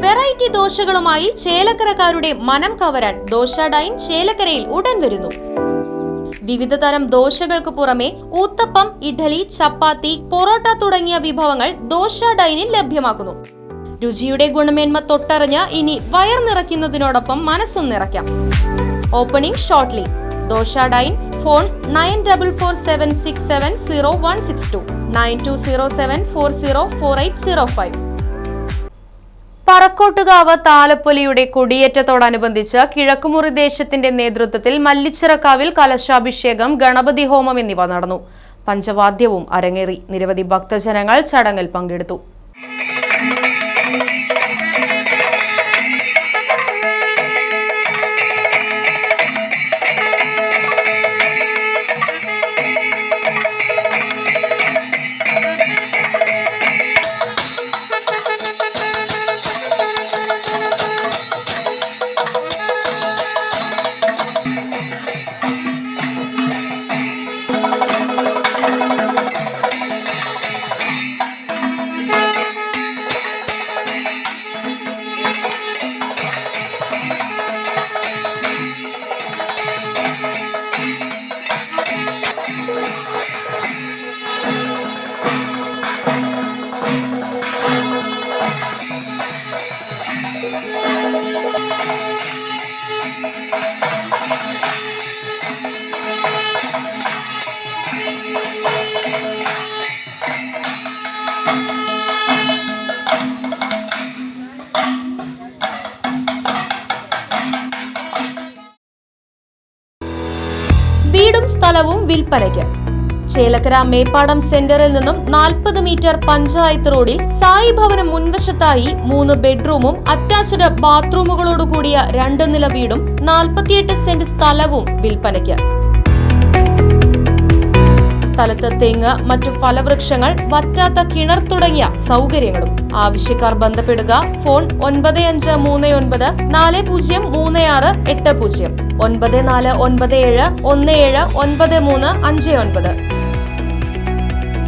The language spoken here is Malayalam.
വെറൈറ്റി ദോശകളുമായി ചേലക്കരക്കാരുടെ മനം കവരാൻ ദോശ ഡൈൻ ചേലക്കരയിൽ ഉടൻ വരുന്നു. വിവിധ തരം ദോശകൾക്ക് പുറമെ ഊത്തപ്പം, ഇഡ്ഡലി, ചപ്പാത്തി, പൊറോട്ട തുടങ്ങിയ വിഭവങ്ങൾ ദോശ ഡൈനിൽ ലഭ്യമാക്കുന്നു. രുചിയുടെ ഗുണമേന്മ തൊട്ടറിഞ്ഞ് ഇനി വയർ നിറയ്ക്കുന്നതിനോടൊപ്പം മനസ്സും നിറയ്ക്കാം. Opening shortly. Dosa Dine. Phone 9447670162 9207404805. Parakkottukavu താലപ്പൊലിയുടെ കൊടിയേറ്റത്തോടനുബന്ധിച്ച് കിഴക്കുമുറി ദേശത്തിന്റെ നേതൃത്വത്തിൽ മല്ലിച്ചിറക്കാവിൽ കലശാഭിഷേകം, ഗണപതി ഹോമം എന്നിവ നടന്നു. പഞ്ചവാദ്യവും അരങ്ങേറി. നിരവധി ഭക്തജനങ്ങൾ ചടങ്ങിൽ പങ്കെടുത്തു. വീടും സ്ഥലവും വിൽപ്പനയ്ക്ക്. ചേലക്കര മേപ്പാടം സെന്ററിൽ നിന്നും 40 മീറ്റർ പഞ്ചായത്ത് റോഡിൽ സായി ഭവനം മുൻവശത്തായി 3 ബെഡ്റൂമും അറ്റാച്ച്ഡ് ബാത്റൂമുകളോടുകൂടിയ 2 നില വീടും 48 സെന്റ് സ്ഥലവും വിൽപ്പനയ്ക്ക്. സ്ഥലത്ത് തെങ്ങ്, മറ്റു ഫലവൃക്ഷങ്ങൾ, വറ്റാത്ത കിണർ തുടങ്ങിയ സൗകര്യങ്ങളും. ആവശ്യക്കാർ ബന്ധപ്പെടുക. ഫോൺ 9539403680 9497179359.